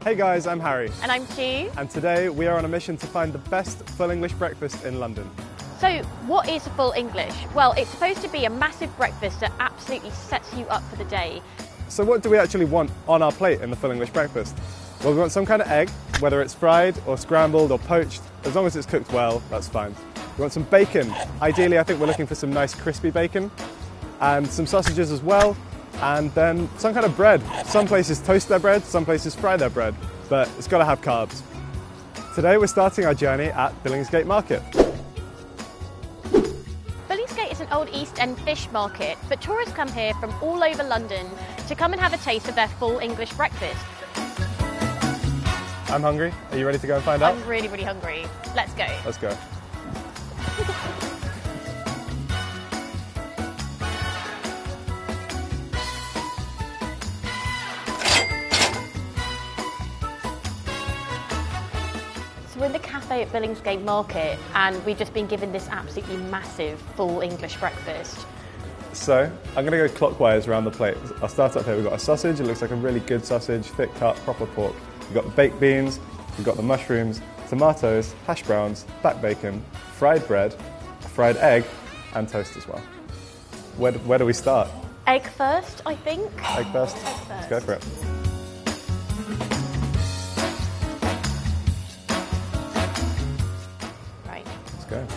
Hey guys, I'm Harry. And I'm Chi. And today we are on a mission to find the best full English breakfast in London. So, what is full English? Well, it's supposed to be a massive breakfast that absolutely sets you up for the day. So what do we actually want on our plate in the full English breakfast? Well, we want some kind of egg, whether it's fried or scrambled or poached. As long as it's cooked well, that's fine. We want some bacon. Ideally, I think we're looking for some nice crispy bacon. And some sausages as well. And then some kind of bread. Some places toast their bread, some places fry their bread. But it's got to have carbs. Today we're starting our journey at Billingsgate Market. Billingsgate is an old East End fish market, but tourists come here from all over London to come and have a taste of their full English breakfast. I'm hungry. Are you ready to go and find out? I'm really, really hungry. Let's go. Let's go. So we're in the cafe at Billingsgate Market and we've just been given this absolutely massive full English breakfast. So, I'm going to go clockwise around the plate. I'll start up here. We've got a sausage. It looks like a really good sausage, thick cut, proper pork. We've got the baked beans, we've got the mushrooms, tomatoes, hash browns, back bacon, fried bread, a fried egg, and toast as well. Where do we start? Egg first, I think. Egg first? Egg first. Let's go for it. Right. Let's go.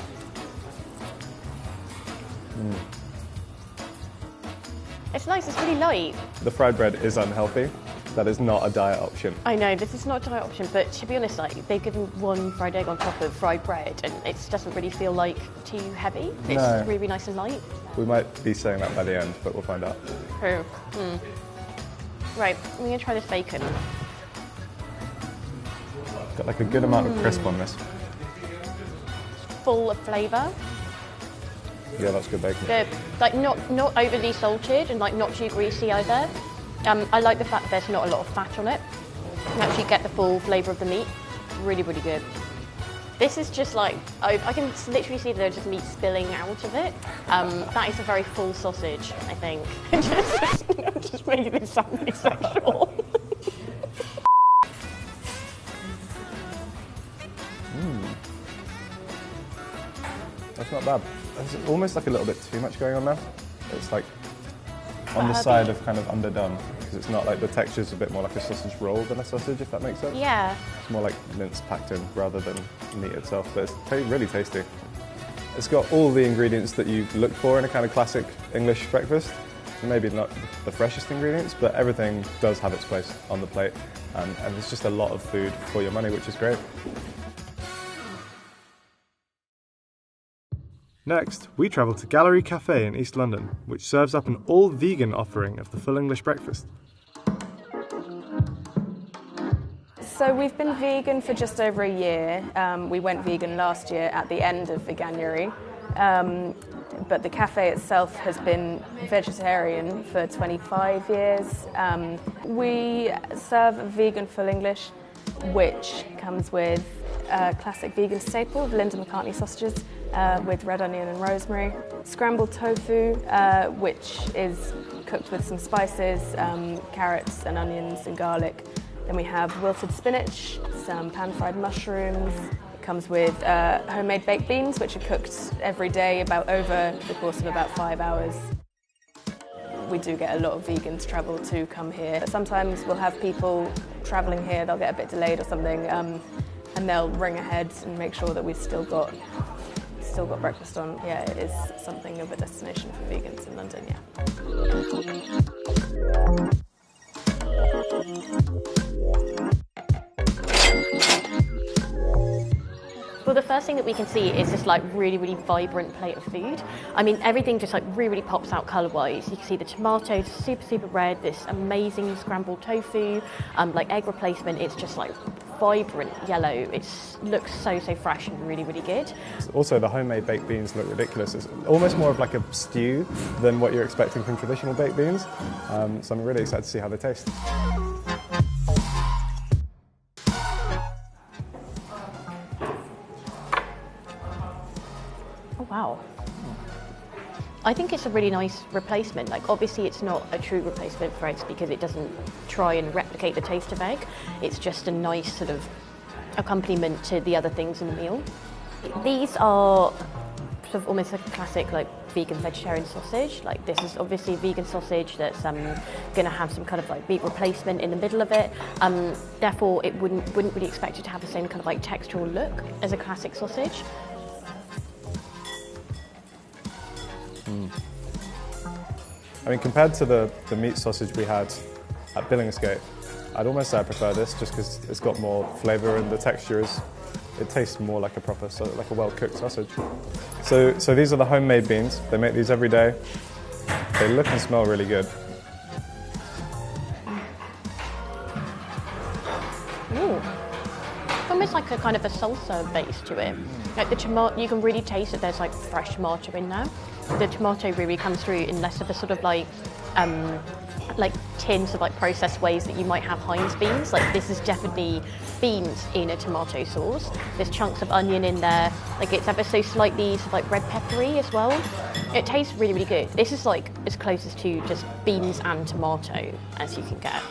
It's nice, it's really light. The fried bread is unhealthy. That is not a diet option. I know, this is not a diet option, but to be honest, like, they've given one fried egg on top of fried bread and it doesn't really feel like too heavy. It's No. really nice and light. We might be saying that by the end, but we'll find out. True. Right, I'm going to try this bacon. Got like a good amount of crisp on this. Full of flavour. Yeah, that's good bacon. They're like not overly salted and like not too greasy either. I like the fact that there's not a lot of fat on it. You actually get the full flavour of the meat. Really, really good. This is just like, I can literally see there's just meat spilling out of it. That is a very full sausage, I think. just making this sound really sexual. That's not bad. There's almost like a little bit too much going on there. It's like on the Herby. side of kind of underdone, because it's not like the texture's a bit more like a sausage roll than a sausage, if that makes sense. Yeah. It's more like mince packed in rather than meat itself, but it's really tasty. It's got all the ingredients that you look for in a kind of classic English breakfast. Maybe not the freshest ingredients, but everything does have its place on the plate, and there's just a lot of food for your money, which is great. Next, we travel to Gallery Cafe in East London, which serves up an all-vegan offering of the full English breakfast. So we've been vegan for just over a year. We went vegan last year at the end of January. But the cafe itself has been vegetarian for 25 years. We serve a vegan full English, which comes with a classic vegan staple of Linda McCartney sausages with red onion and rosemary, scrambled tofu, which is cooked with some spices, carrots and onions and garlic. Then we have wilted spinach, some pan-fried mushrooms. It comes with homemade baked beans, which are cooked every day over the course of about 5 hours. We do get a lot of vegans travel to come here. Sometimes we'll have people travelling here, they'll get a bit delayed or something, and they'll ring ahead and make sure that we've still got breakfast on. Yeah, it is something of a destination for vegans in London, yeah. Well, the first thing that we can see is this like really, really vibrant plate of food. I mean, everything just like really, really pops out colour-wise. You can see the tomatoes, super, super red, this amazing scrambled tofu, like egg replacement. It's just like vibrant yellow. It looks so, so fresh and really, really good. Also, the homemade baked beans look ridiculous. It's almost more of like a stew than what you're expecting from traditional baked beans. So I'm really excited to see how they taste. Oh, wow. I think it's a really nice replacement. Like, obviously it's not a true replacement for eggs because it doesn't try and replicate replicate the taste of egg. It's just a nice sort of accompaniment to the other things in the meal. These are sort of almost like a classic like vegan vegetarian sausage. Like this is obviously a vegan sausage that's going to have some kind of like meat replacement in the middle of it. Therefore, it wouldn't really expect it to have the same kind of like textural look as a classic sausage. I mean, compared to the meat sausage we had at Billingsgate, I'd almost say I prefer this just because it's got more flavour and the texture is, it tastes more like a proper, like a well-cooked sausage. So these are the homemade beans. They make these every day. They look and smell really good. Ooh. Almost like a kind of a salsa base to it. Like the tomato, you can really taste that there's like fresh tomato in there. The tomato really comes through in less of a sort of like tins of like processed ways that you might have Heinz beans. Like this is definitely beans in a tomato sauce. There's chunks of onion in there. Like it's ever so slightly sort of like red peppery as well. It tastes really, really good. This is like as close as to just beans and tomato as you can get.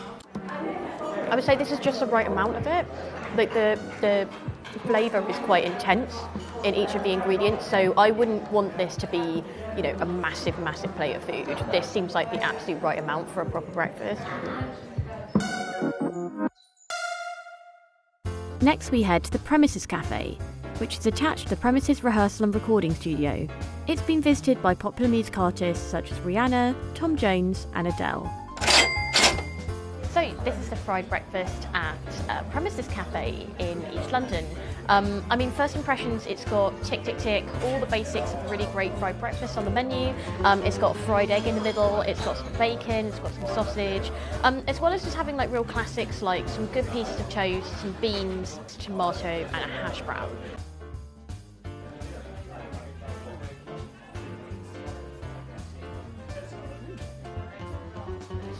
I would say this is just the right amount of it. Like the flavour is quite intense in each of the ingredients, so I wouldn't want this to be, you know, a massive, massive plate of food. This seems like the absolute right amount for a proper breakfast. Next we head to the Premises Cafe, which is attached to the Premises Rehearsal and Recording Studio. It's been visited by popular music artists such as Rihanna, Tom Jones and Adele. So this is the fried breakfast at Premises Cafe in East London. I mean, first impressions, it's got tick, tick, tick, all the basics of a really great fried breakfast on the menu. It's got a fried egg in the middle, it's got some bacon, it's got some sausage, as well as just having like real classics like some good pieces of toast, some beans, tomato and a hash brown.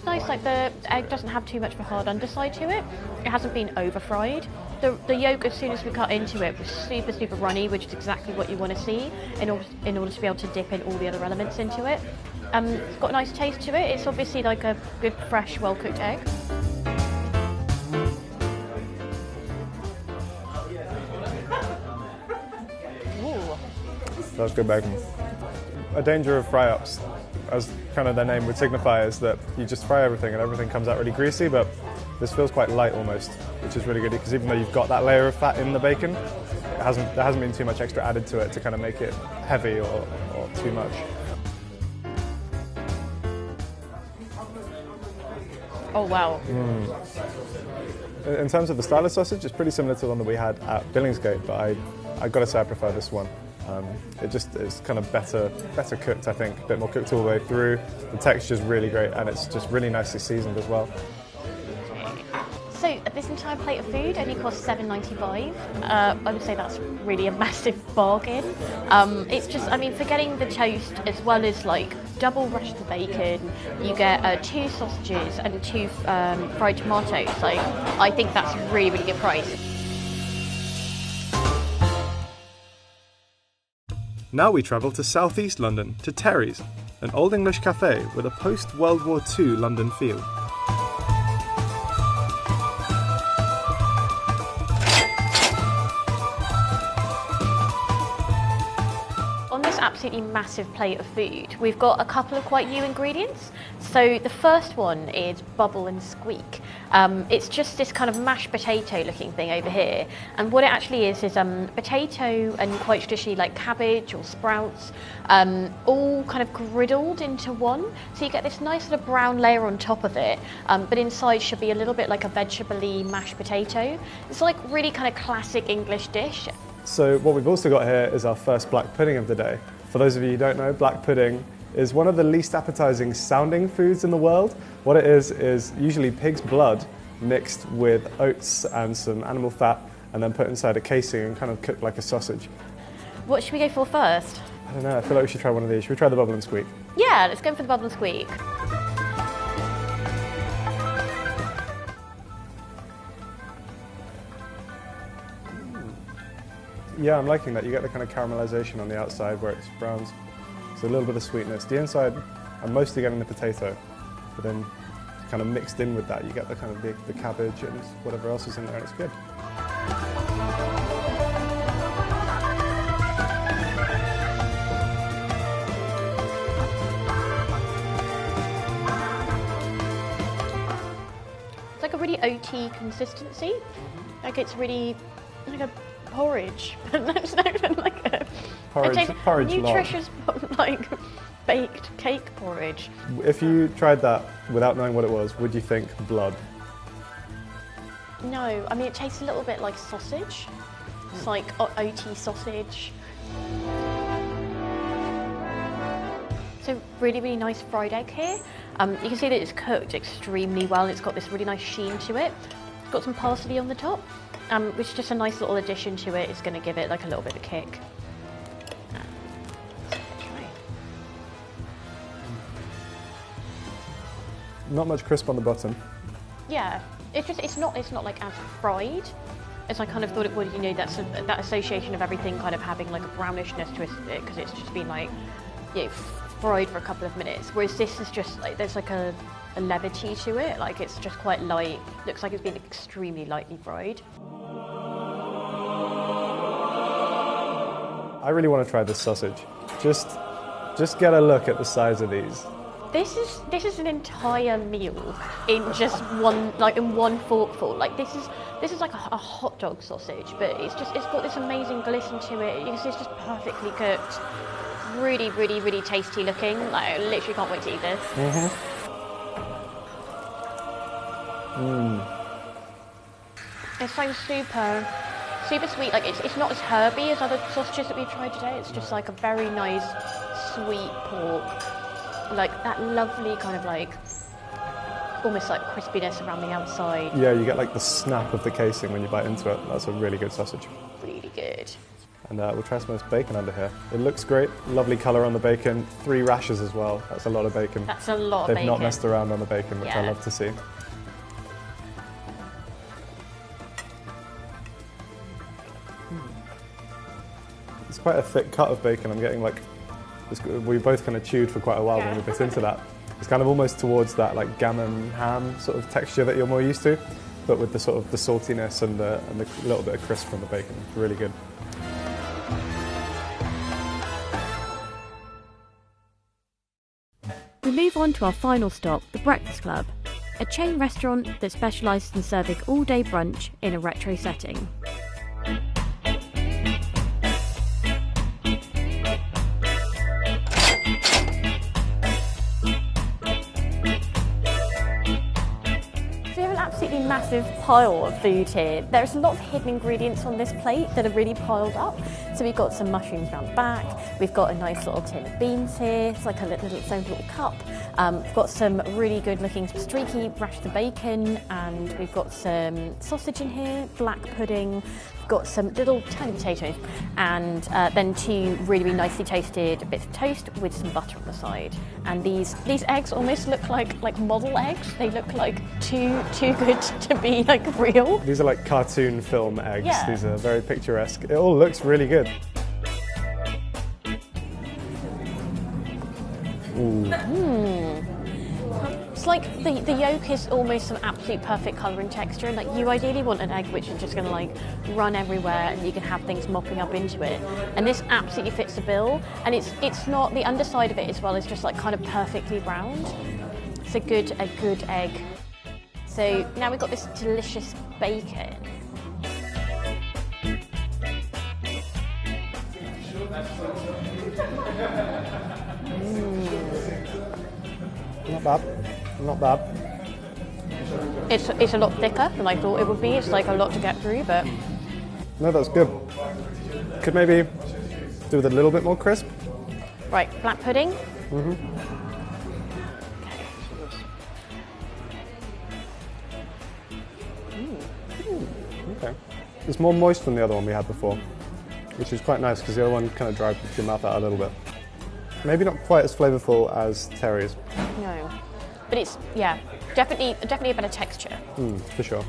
Nice, like the egg doesn't have too much of a hard underside to it. It hasn't been over fried. The yolk, as soon as we cut into it, was super, super runny, which is exactly what you want to see in order to be able to dip in all the other elements into it. It's got a nice taste to it. It's obviously like a good, fresh, well-cooked egg. Ooh. That's good bacon. A danger of fry-ups, as kind of their name would signify, is that you just fry everything and everything comes out really greasy, but this feels quite light almost, which is really good because even though you've got that layer of fat in the bacon, there hasn't been too much extra added to it to kind of make it heavy or too much. Oh wow. In terms of the style of sausage, it's pretty similar to the one that we had at Billingsgate, but I've got to say I prefer this one. It's kind of better cooked, I think, a bit more cooked all the way through. The texture's really great and it's just really nicely seasoned as well. So this entire plate of food only costs $7.95. I would say that's really a massive bargain. It's just, I mean, for getting the toast as well as like double rush the bacon, you get 2 sausages and 2 fried tomatoes. So I think that's a really, really good price. Now we travel to southeast London, to Terry's, an Old English cafe with a post-World War II London feel. On this absolutely massive plate of food, we've got a couple of quite new ingredients. So the first one is Bubble and Squeak. It's just this kind of mashed potato looking thing over here, and what it actually is potato and quite traditionally like cabbage or sprouts, all kind of griddled into one. So you get this nice sort of brown layer on top of it, but inside should be a little bit like a vegetable-y mashed potato. It's like really kind of classic English dish. So what we've also got here is our first black pudding of the day. For those of you who don't know, black pudding is one of the least appetizing sounding foods in the world. What it is usually pig's blood mixed with oats and some animal fat and then put inside a casing and kind of cooked like a sausage. What should we go for first? I don't know, I feel like we should try one of these. Should we try the Bubble and Squeak? Yeah, let's go for the Bubble and Squeak. Yeah, I'm liking that. You get the kind of caramelization on the outside where it's browns. So a little bit of sweetness. The inside, I'm mostly getting the potato, but then kind of mixed in with that, you get the kind of the cabbage and whatever else is in there, and it's good. It's like a really oaty consistency. Like it's really like a porridge. It's not like a Porridge nutritious like baked cake porridge. If you tried that without knowing what it was, would you think blood? No, I mean it tastes a little bit like sausage. It's like oaty sausage. So really, really nice fried egg here. You can see that it's cooked extremely well. It's got this really nice sheen to it. It's got some parsley on the top, which is just a nice little addition to it. It's going to give it like a little bit of kick. Not much crisp on the bottom. Yeah, it's not like as fried as I kind of thought it would. You know, that association of everything kind of having like a brownishness to it because it's just been like, you know, fried for a couple of minutes. Whereas this is just like there's like a levity to it. Like it's just quite light. Looks like it's been extremely lightly fried. I really want to try this sausage. Just get a look at the size of these. This is an entire meal in just one forkful. Like this is like a hot dog sausage, but it's got this amazing glisten to it. You can see it's just perfectly cooked. Really, really, really tasty looking. Like I literally can't wait to eat this. It's so super sweet. Like it's not as herby as other sausages that we've tried today. It's just like a very nice sweet pork. Like that lovely kind of like almost like crispiness around the outside. Yeah, you get like the snap of the casing when you bite into it. That's a really good sausage. Really good. And we'll try some of this bacon under here. It looks great. Lovely colour on the bacon. 3 rashers as well. That's a lot of bacon. That's a lot of They've bacon. not messed around on the bacon, which I love to see. It's quite a thick cut of bacon. I'm getting like, we both kind of chewed for quite a while when we bit into that. It's kind of almost towards that like gammon ham sort of texture that you're more used to, but with the sort of the saltiness and the little bit of crisp from the bacon. It's really good. We move on to our final stop, the Breakfast Club, a chain restaurant that specialises in serving all-day brunch in a retro setting. Massive pile of food here. There's a lot of hidden ingredients on this plate that are really piled up. So we've got some mushrooms around the back, we've got a nice little tin of beans here, it's like its own little cup. We've got some really good looking streaky rashers of bacon, and we've got some sausage in here, black pudding, we've got some little tiny potatoes, and then 2 really, really nicely toasted bits of toast with some butter on the side. And these eggs almost look like model eggs. They look like too good to be like real. These are like cartoon film eggs. Yeah. These are very picturesque. It all looks really good. It's like the yolk is almost an absolute perfect colour and texture, and like you ideally want an egg which is just going to like run everywhere and you can have things mopping up into it. And this absolutely fits the bill, and it's not, the underside of it as well is just like kind of perfectly round. It's a good egg. So now we've got this delicious bacon. Not bad. It's a lot thicker than I thought it would be. It's like a lot to get through, but No, that's good. Could maybe do with a little bit more crisp. right, black pudding. Okay. It's more moist than the other one we had before, which is quite nice because the other one kind of dried your mouth out a little bit. Maybe not quite as flavourful as Terry's. No, but it's definitely a better texture. For sure.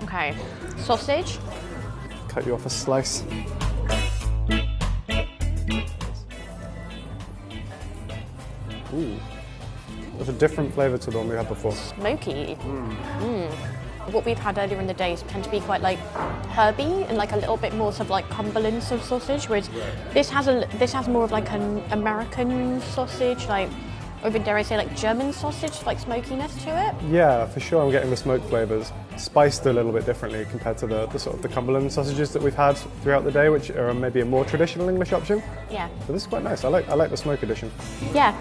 Okay, sausage. Cut you off a slice. Ooh. It's a different flavour to the one we had before. Smoky. What we've had earlier in the days tend to be quite like herby and like a little bit more sort of like Cumberland sort of sausage, whereas this has more of like an American sausage, like, or even dare I say like German sausage, like smokiness to it. Yeah, for sure I'm getting the smoke flavours, spiced a little bit differently compared to the sort of the Cumberland sausages that we've had throughout the day, which are maybe a more traditional English option. Yeah. But this is quite nice, I like the smoke edition. Yeah.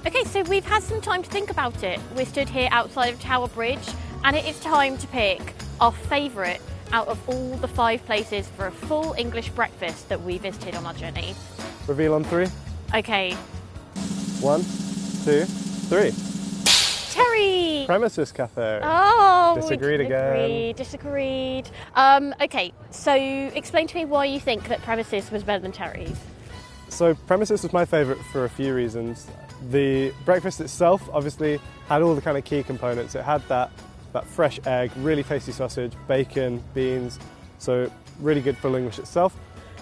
Okay, so we've had some time to think about it. We're stood here outside of Tower Bridge and it is time to pick our favourite out of all the 5 places for a full English breakfast that we visited on our journey. Reveal on 3. Okay. 1, 2, 3. Terry! Premises Cafe. Oh, Disagreed again. Disagreed. Okay, so explain to me why you think that Premises was better than Terry's. So Premises was my favourite for a few reasons. The breakfast itself obviously had all the kind of key components. It had that fresh egg, really tasty sausage, bacon, beans, so really good full English itself.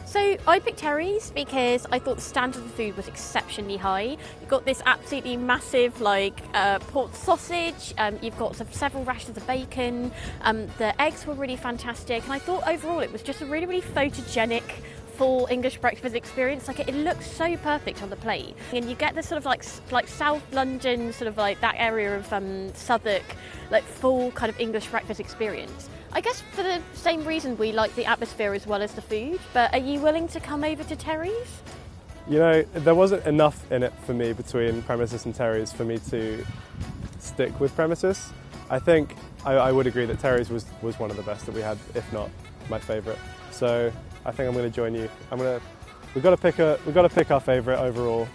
So I picked Terry's because I thought the standard of the food was exceptionally high. You've got this absolutely massive pork sausage, you've got several rashers of bacon, the eggs were really fantastic, and I thought overall it was just a really, really photogenic full English breakfast experience. Like it looks so perfect on the plate, and you get this sort of like South London, sort of like that area of Southwark, like full kind of English breakfast experience. I guess for the same reason we like the atmosphere as well as the food. But are you willing to come over to Terry's? You know, there wasn't enough in it for me between Premises and Terry's for me to stick with Premises. I think I would agree that Terry's was one of the best that we had, if not my favourite. So I think I'm going to join you. We've got to pick our favourite overall.